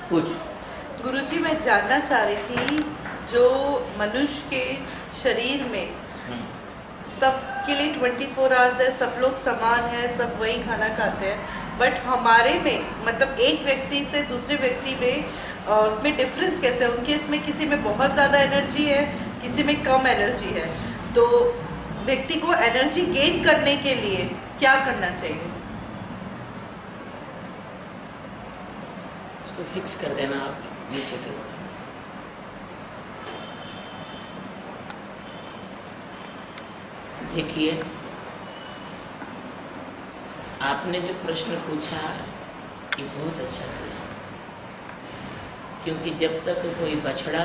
कुछ गुरुजी, मैं जानना चाह रही थी, जो मनुष्य के शरीर में सबके लिए 24 आवर्स है, सब लोग समान है, सब वही खाना खाते हैं, बट हमारे में मतलब एक व्यक्ति से दूसरे व्यक्ति में डिफरेंस कैसे है? उनके इसमें किसी में बहुत ज़्यादा एनर्जी है, किसी में कम एनर्जी है, तो व्यक्ति को एनर्जी गेन करने के लिए क्या करना चाहिए? उसको फिक्स कर देना आप नीचे के। देखिए, आपने जो प्रश्न पूछा ये बहुत अच्छा किया, क्योंकि जब तक कोई बछड़ा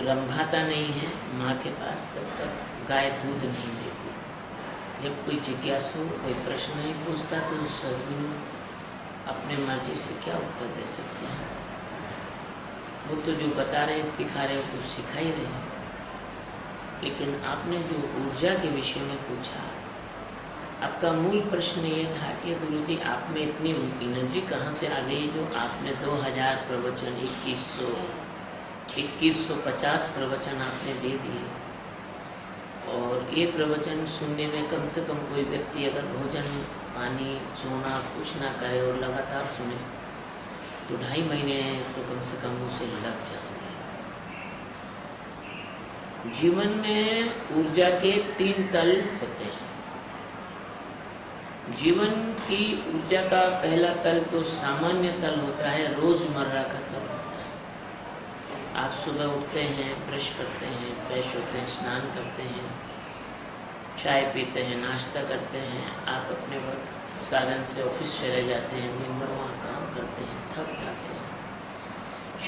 रंभाता नहीं है माँ के पास, तब तक गाय दूध नहीं देती। जब कोई जिज्ञासु कोई प्रश्न नहीं पूछता तो सदगुरु अपने मर्जी से क्या उत्तर दे सकते हैं? वो तो जो बता रहे सिखा रहे हो तो सिखा ही रहे हैं। लेकिन आपने जो ऊर्जा के विषय में पूछा, आपका मूल प्रश्न ये था कि गुरुजी आप में इतनी एनर्जी कहाँ से आ गई जो आपने 2000 प्रवचन 2150 प्रवचन आपने दे दिए, और ये प्रवचन सुनने में कम से कम कोई व्यक्ति अगर भोजन पानी सोना कुछ ना करे और लगातार सुने तो 2.5 महीने तो कम से कम उसे लग जाएंगे। जीवन में ऊर्जा के 3 तल होते हैं। जीवन की ऊर्जा का पहला तल तो सामान्य तल होता है, रोजमर्रा का तल होता है। आप सुबह उठते हैं, ब्रश करते हैं, फ्रेश होते हैं, स्नान करते हैं, चाय पीते हैं, नाश्ता करते हैं, आप अपने वक्त साधन से ऑफिस चले जाते हैं, दिन भर वहाँ काम करते हैं, थक जाते हैं,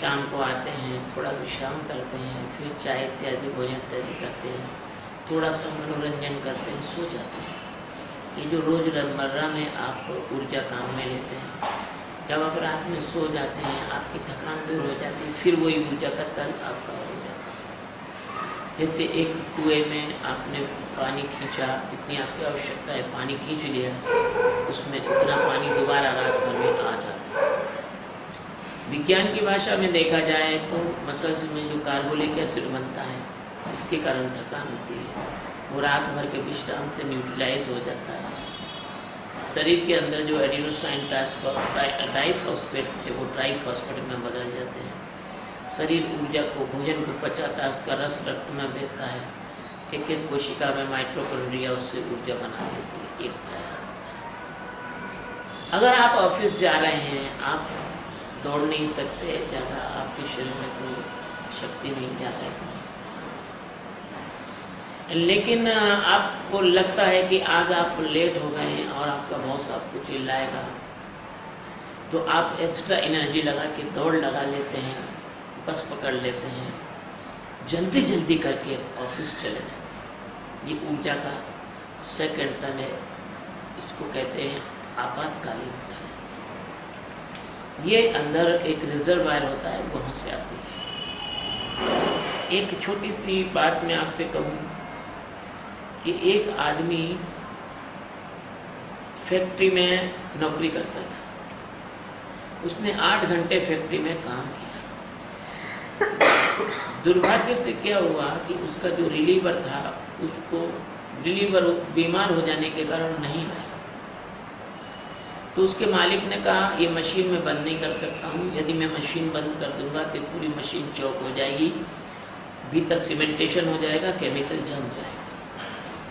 शाम को आते हैं, थोड़ा विश्राम करते हैं, फिर चाय इत्यादि भोजन इत्यादि करते हैं, थोड़ा सा मनोरंजन करते हैं, सो जाते हैं। ये जो रोज़मर्रा में आप ऊर्जा काम में लेते हैं, जब आप रात में सो जाते हैं आपकी थकान दूर हो जाती है, फिर वही ऊर्जा का तल आपका हो जाता है। जैसे एक कुएं में आपने पानी खींचा, जितनी आपकी आवश्यकता है पानी खींच लिया, उसमें उतना पानी दोबारा रात भर में आ जाता है। विज्ञान की भाषा में देखा जाए तो मसल्स में जो कार्बोलिक एसिड बनता है, इसके कारण थकान होती है, वो रात भर के विश्राम से न्यूट्रलाइज हो जाता है। शरीर के अंदर जो एडिनोसाइन डाइफॉस्फेट थे वो ट्राइफॉस्फेट में बदल जाते हैं। शरीर ऊर्जा को भोजन को पचाता है, उसका रस रक्त में बहता है, एक एक कोशिका में माइटोकॉन्ड्रिया उससे ऊर्जा बना देती है। एक ऐसा अगर आप ऑफिस जा रहे हैं, आप दौड़ नहीं सकते ज़्यादा, आपके शरीर में कोई शक्ति नहीं जाता इतनी, लेकिन आपको लगता है कि आज आप लेट हो गए हैं और आपका बॉस आपको चिल्लाएगा, तो आप एक्स्ट्रा एनर्जी लगा के दौड़ लगा लेते हैं, बस पकड़ लेते हैं, जल्दी जल्दी करके ऑफिस चले जाते हैं। ये ऊर्जा का सेकंड तल है, इसको कहते हैं आपातकालीन तल। ये अंदर एक रिजर्वायर होता है, वहाँ से आती है। एक छोटी सी बात मैं आपसे कहूँ कि एक आदमी फैक्ट्री में नौकरी करता था, उसने 8 घंटे फैक्ट्री में काम किया। दुर्भाग्य से क्या हुआ कि उसका जो रिलीवर था, उसको रिलीवर बीमार हो जाने के कारण नहीं आया। तो उसके मालिक ने कहा ये मशीन मैं बंद नहीं कर सकता हूँ, यदि मैं मशीन बंद कर दूंगा तो पूरी मशीन चौक हो जाएगी, भीतर सीमेंटेशन हो जाएगा, केमिकल जम जाएगा।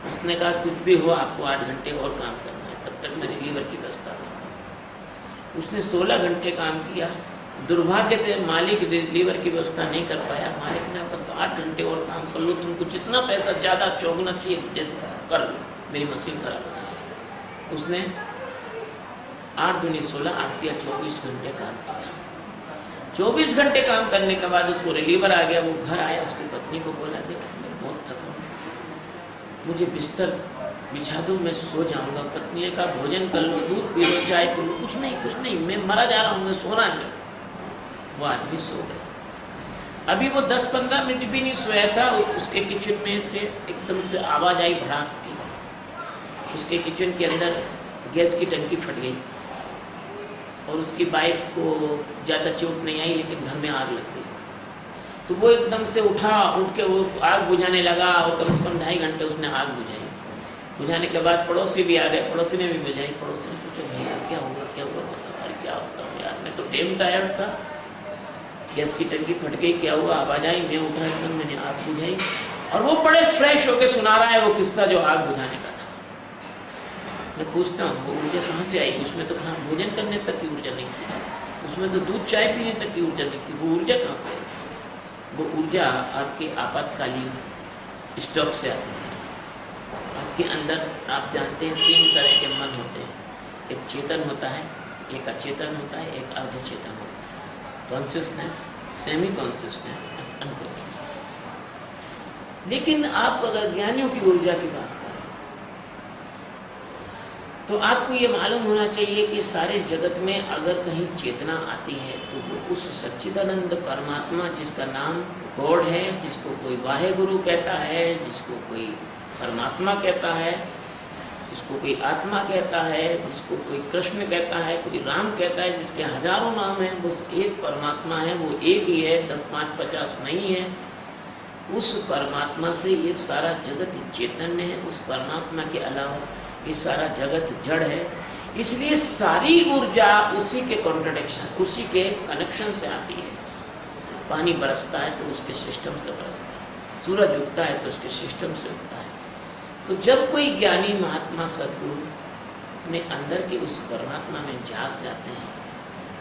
उसने कहा कुछ भी हो आपको 8 घंटे और काम करना है, तब तक मैं रिलीवर की व्यवस्था करता हूँ। उसने 16 घंटे काम किया। दुर्भाग्य से मालिक रिलीवर की व्यवस्था नहीं कर पाया। मालिक ने बस 8 घंटे और काम कर लो, तुमको जितना पैसा ज़्यादा चौगना चाहिए कर लो, मेरी मशीन खराब है। उसने 8 दूनी 16, 8 या 24 घंटे काम किया। 24 घंटे काम करने के बाद उसको रिलीवर आ गया। वो घर आया, उसकी पत्नी को बोला देखो मैं बहुत थका हूँ, मुझे बिस्तर बिछा दो, मैं सो जाऊंगा। पत्नी ने कहा भोजन कर लो, दूध पी लो, चाय पी लो। कुछ नहीं, मैं मरा जा रहा हूँ, मैं सोना है। वो आदमी सो गया। अभी वो 10-15 मिनट भी नहीं सोया था, उसके किचन में से एकदम से आवाज़ आई भड़ाक की। उसके किचन के अंदर गैस की टंकी फट गई। और उसकी वाइफ को ज़्यादा चोट नहीं आई, लेकिन घर में आग लग गई। तो वो एकदम से उठ के वो आग बुझाने लगा और कम से कम 2.5 घंटे उसने आग बुझाई। बुझाने के बाद पड़ोसी भी आ गए, पड़ोसी ने भी बुझाई। पड़ोसी ने पूछा, भैया क्या हुआ बता। अरे क्या होता हूँ यार, मैं तो डेम टायर्ड था, गैस की टंकी फट गई, क्या हुआ आवाज़ आई, मैं उठा एकदम, मैंने आग बुझाई। और वो बड़े फ्रेश होके सुना रहा है वो किस्सा जो आग बुझाने का था। मैं पूछता हूँ, वो ऊर्जा कहाँ से आई? उसमें तो कहाँ भोजन करने तक की ऊर्जा नहीं थी, उसमें तो दूध चाय पीने तक की ऊर्जा नहीं थी। वो ऊर्जा कहाँ से आई? वो ऊर्जा आपके आपातकालीन स्टॉक से आती है। आपके अंदर आप जानते हैं 3 तरह के मन होते हैं, एक चेतन होता है, एक अचेतन होता है, एक अर्धचेतन होता है। Consciousness, semi consciousness, unconsciousness. लेकिन आप अगर ज्ञानियों की ऊर्जा की बात करें तो आपको ये मालूम होना चाहिए कि सारे जगत में अगर कहीं चेतना आती है तो वो उस सच्चिदानंद परमात्मा जिसका नाम गॉड है, जिसको कोई वाहे गुरु कहता है, जिसको कोई परमात्मा कहता है, जिसको कोई आत्मा कहता है, जिसको कोई कृष्ण कहता है, कोई राम कहता है, जिसके हजारों नाम हैं, बस एक परमात्मा है, वो एक ही है, 10, 5, 50 नहीं है। उस परमात्मा से ये सारा जगत चैतन्य है, उस परमात्मा के अलावा ये सारा जगत जड़ है। इसलिए सारी ऊर्जा उसी के कॉन्ट्रडिक्शन, उसी के कनेक्शन से आती है। पानी बरसता है तो उसके सिस्टम से बरसता है, सूरज उगता है तो उसके सिस्टम से उगता है। तो जब कोई ज्ञानी महात्मा सदगुरु अपने अंदर के उस परमात्मा में जाग जाते हैं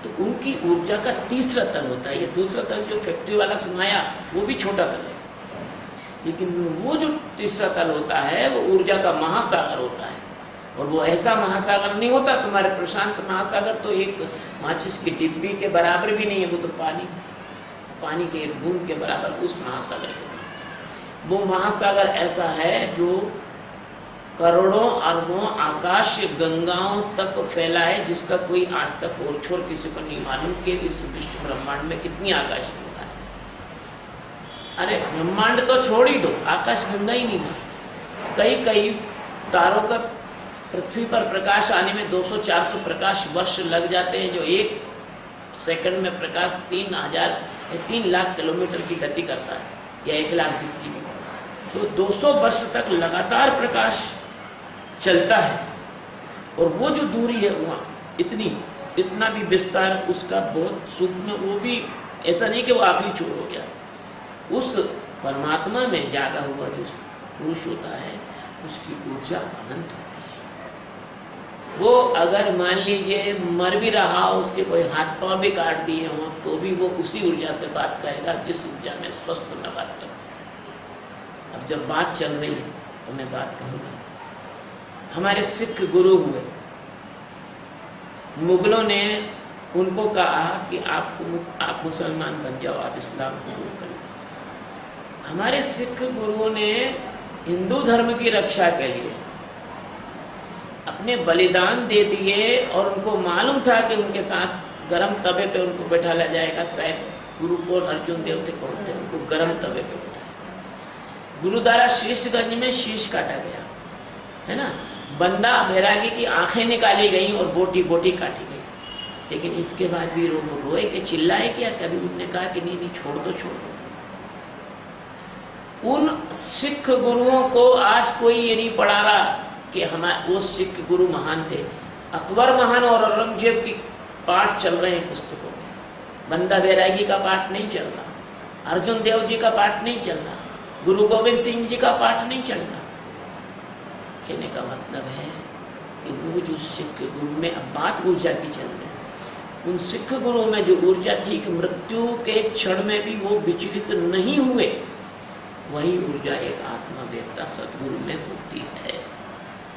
तो उनकी ऊर्जा का तीसरा तल होता है। ये दूसरा तल जो फैक्ट्री वाला सुनाया वो भी छोटा तल है, लेकिन वो जो तीसरा तल होता है वो ऊर्जा का महासागर होता है। और वो ऐसा महासागर नहीं होता, तुम्हारे प्रशांत महासागर तो एक माचिस की डिब्बी के बराबर भी नहीं है, वो तो पानी के एक बूंद के बराबर उस महासागर के साथ। वो महासागर ऐसा है जो करोड़ों अरबों आकाश गंगाओं तक फैला है, जिसका कोई आज तक और छोर किसी को नहीं मालूम कि इस विश्व ब्रह्मांड में कितनी आकाश गंगा है। अरे ब्रह्मांड तो छोड़ ही दो, आकाश गंगा ही नहीं मालूम। कई तारों का पृथ्वी पर प्रकाश आने में 200-400 प्रकाश वर्ष लग जाते हैं, जो 1 सेकंड में प्रकाश 3 लाख किलोमीटर की गति करता है, या 1 लाख जितनी भी। तो 200 वर्ष तक लगातार प्रकाश चलता है। और वो जो दूरी है वहाँ इतना भी विस्तार उसका बहुत सूक्ष्म, वो भी ऐसा नहीं कि वो आखिरी छोर हो गया। उस परमात्मा में जागा हुआ जो पुरुष होता है उसकी ऊर्जा अनंत होती है। वो अगर मान लीजिए मर भी रहा, उसके कोई हाथ पांव भी काट दिए हों, तो भी वो उसी ऊर्जा से बात करेगा जिस ऊर्जा में स्वस्थ होना बात करते थे। अब जब बात चल रही है तो मैं बात कहूँगा, हमारे सिख गुरु हुए, मुगलों ने उनको कहा कि आप मुसलमान बन जाओ, आप इस्लाम कबूल कर लो। हमारे सिख गुरुओं ने हिंदू धर्म की रक्षा के लिए अपने बलिदान दे दिए, और उनको मालूम था कि उनके साथ गरम तवे पे उनको बैठाया जाएगा। शायद गुरु कौन, अर्जुन देव थे कौन थे, उनको गरम तवे पे बैठाया। गुरुद्वारा शीशगंज में शीश काटा गया है ना, बंदा बैरागी की आंखें निकाली गई और बोटी काटी गई। लेकिन इसके बाद भी रोए के चिल्लाए क्या? कभी उन्होंने कहा कि नहीं छोड़ दो। उन सिख गुरुओं को आज कोई ये नहीं पढ़ा रहा कि हमारे वो सिख गुरु महान थे। अकबर महान और औरंगजेब की पाठ चल रहे हैं पुस्तकों में, बंदा बैरागी का पाठ नहीं चल रहा, अर्जुन देव जी का पाठ नहीं चल रहा, गुरु गोविंद सिंह जी का पाठ नहीं चल रहा। कहने का मतलब है कि वो जो सिख गुरु में, अब बात ऊर्जा की चल रही है, उन सिख गुरुओं में जो ऊर्जा थी कि मृत्यु के क्षण में भी वो विचलित नहीं हुए, वही ऊर्जा एक आत्मवेत्ता सतगुरु में होती है।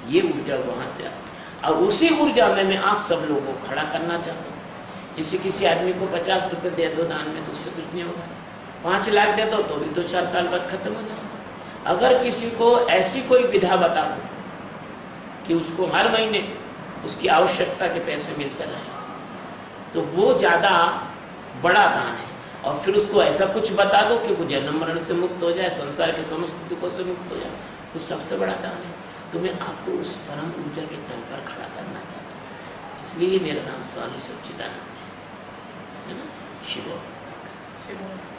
ये ऊर्जा वहाँ से आती है। और उसी ऊर्जा में मैं आप सब लोगों को खड़ा करना चाहता हूँ। किसी आदमी को 50 रुपये दे दो दान में तो उससे कुछ नहीं होगा, 5 लाख दे दो तो भी 2-4 साल बाद खत्म हो जाएगा। अगर किसी को ऐसी कोई विधा बता दो कि उसको हर महीने उसकी आवश्यकता के पैसे मिलते रहे, तो वो ज़्यादा बड़ा दान है। और फिर उसको ऐसा कुछ बता दो कि वो जन्म मरण से मुक्त हो जाए, संसार के समस्त दुखों से मुक्त हो जाए, तो सबसे बड़ा दान है। तो मैं आपको उस परम ऊर्जा के तल पर खड़ा करना चाहता हूँ। इसलिए मेरा नाम स्वामी सच्चिदानंद है ना। शिवो। शिवम।